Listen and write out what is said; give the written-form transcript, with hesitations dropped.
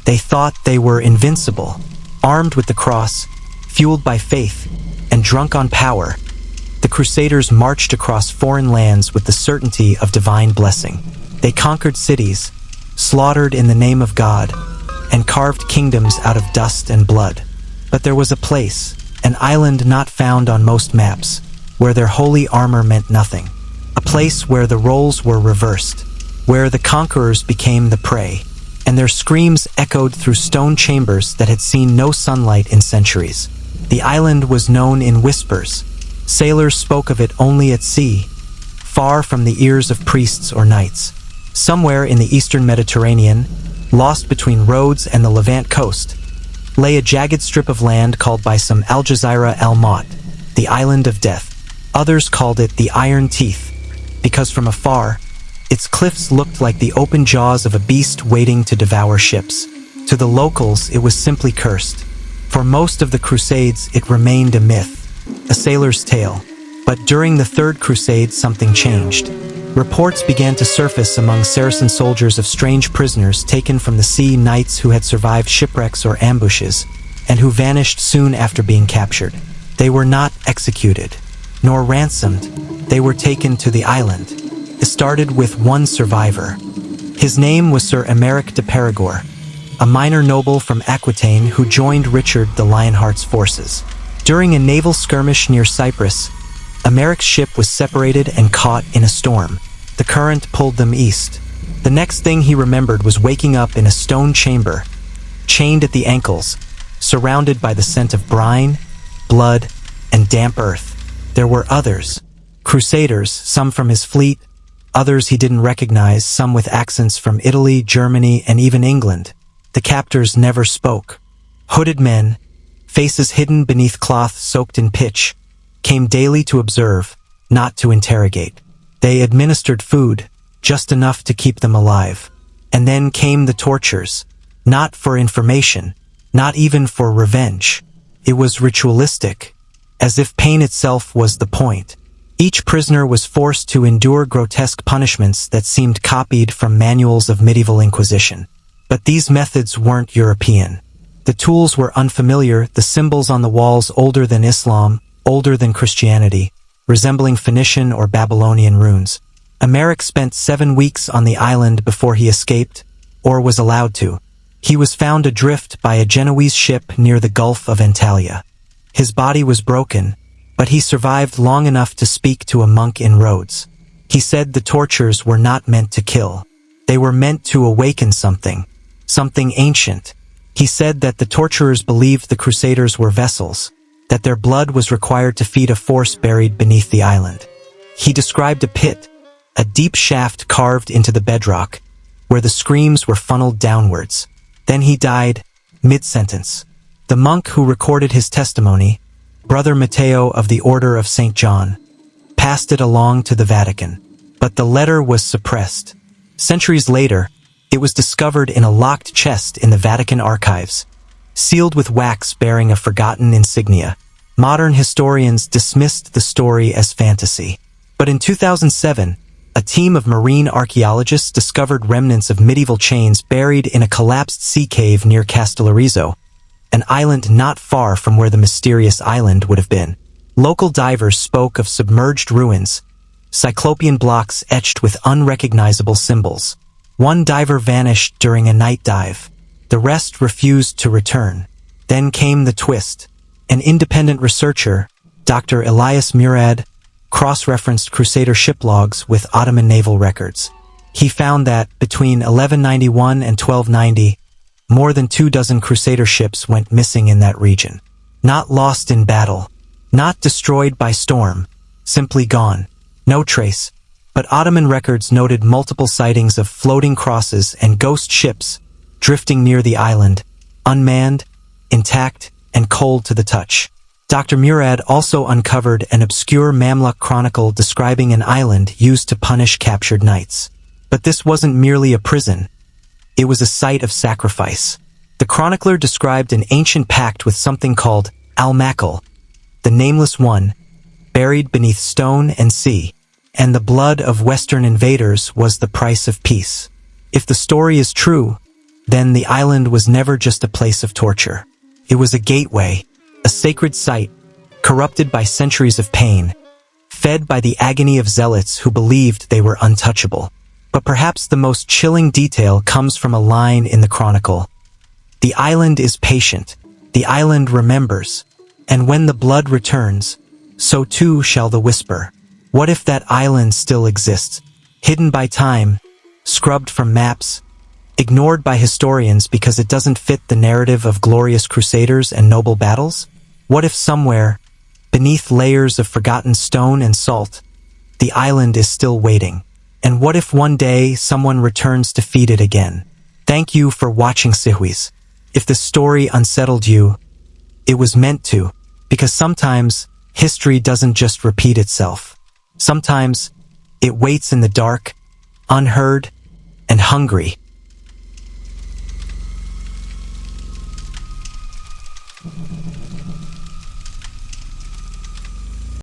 They thought they were invincible, armed with the cross, fueled by faith, and drunk on power. The Crusaders marched across foreign lands with the certainty of divine blessing. They conquered cities, slaughtered in the name of God, and carved kingdoms out of dust and blood. But there was a place, an island not found on most maps, where their holy armor meant nothing. A place where the roles were reversed, where the conquerors became the prey, and their screams echoed through stone chambers that had seen no sunlight in centuries. The island was known in whispers. Sailors spoke of it only at sea, far from the ears of priests or knights. Somewhere in the eastern Mediterranean, lost between Rhodes and the Levant coast, lay a jagged strip of land called by some Al Jazeera al-Maut, the Island of Death. Others called it the Iron Teeth, because from afar, its cliffs looked like the open jaws of a beast waiting to devour ships. To the locals, it was simply cursed. For most of the Crusades, it remained a myth, a sailor's tale. But during the Third Crusade, something changed. Reports began to surface among Saracen soldiers of strange prisoners taken from the sea, knights who had survived shipwrecks or ambushes, and who vanished soon after being captured. They were not executed, nor ransomed. They were taken to the island. It started with one survivor. His name was Sir Emeric de Perigord, a minor noble from Aquitaine who joined Richard the Lionheart's forces. During a naval skirmish near Cyprus, Emeric's ship was separated and caught in a storm. The current pulled them east. The next thing he remembered was waking up in a stone chamber, chained at the ankles, surrounded by the scent of brine, blood, and damp earth. There were others, Crusaders, some from his fleet, others he didn't recognize, some with accents from Italy, Germany, and even England. The captors never spoke. Hooded men, faces hidden beneath cloth soaked in pitch, came daily to observe, not to interrogate. They administered food, just enough to keep them alive. And then came the tortures, not for information, not even for revenge. It was ritualistic, as if pain itself was the point. Each prisoner was forced to endure grotesque punishments that seemed copied from manuals of medieval Inquisition. But these methods weren't European. The tools were unfamiliar, the symbols on the walls older than Islam, older than Christianity, resembling Phoenician or Babylonian runes. Emeric spent 7 weeks on the island before he escaped, or was allowed to. He was found adrift by a Genoese ship near the Gulf of Antalya. His body was broken, but he survived long enough to speak to a monk in Rhodes. He said the tortures were not meant to kill. They were meant to awaken something ancient. He said that the torturers believed the Crusaders were vessels, that their blood was required to feed a force buried beneath the island. He described a pit, a deep shaft carved into the bedrock, where the screams were funneled downwards. Then he died, mid-sentence. The monk who recorded his testimony, Brother Matteo of the Order of St. John, passed it along to the Vatican. But the letter was suppressed. Centuries later, it was discovered in a locked chest in the Vatican archives, sealed with wax bearing a forgotten insignia. Modern historians dismissed the story as fantasy. But in 2007, a team of marine archaeologists discovered remnants of medieval chains buried in a collapsed sea cave near Castellarizo, an island not far from where the mysterious island would have been. Local divers spoke of submerged ruins, cyclopean blocks etched with unrecognizable symbols. One diver vanished during a night dive. The rest refused to return. Then came the twist. An independent researcher, Dr. Elias Murad, cross-referenced Crusader ship logs with Ottoman naval records. He found that, between 1191 and 1290, more than 24 Crusader ships went missing in that region. Not lost in battle, not destroyed by storm, simply gone. No trace. But Ottoman records noted multiple sightings of floating crosses and ghost ships drifting near the island, unmanned, intact, and cold to the touch. Dr. Murad also uncovered an obscure Mamluk chronicle describing an island used to punish captured knights. But this wasn't merely a prison. It was a site of sacrifice. The chronicler described an ancient pact with something called Al-Makal, the Nameless One, buried beneath stone and sea, and the blood of Western invaders was the price of peace. If the story is true, then the island was never just a place of torture. It was a gateway, a sacred site, corrupted by centuries of pain, fed by the agony of zealots who believed they were untouchable. But perhaps the most chilling detail comes from a line in the chronicle. The island is patient, the island remembers, and when the blood returns, so too shall the whisper. What if that island still exists, hidden by time, scrubbed from maps, ignored by historians because it doesn't fit the narrative of glorious crusaders and noble battles? What if somewhere, beneath layers of forgotten stone and salt, the island is still waiting? And what if one day someone returns to feed it again? Thank you for watching CIHUYS. If the story unsettled you, it was meant to, because sometimes history doesn't just repeat itself. Sometimes it waits in the dark, unheard, and hungry.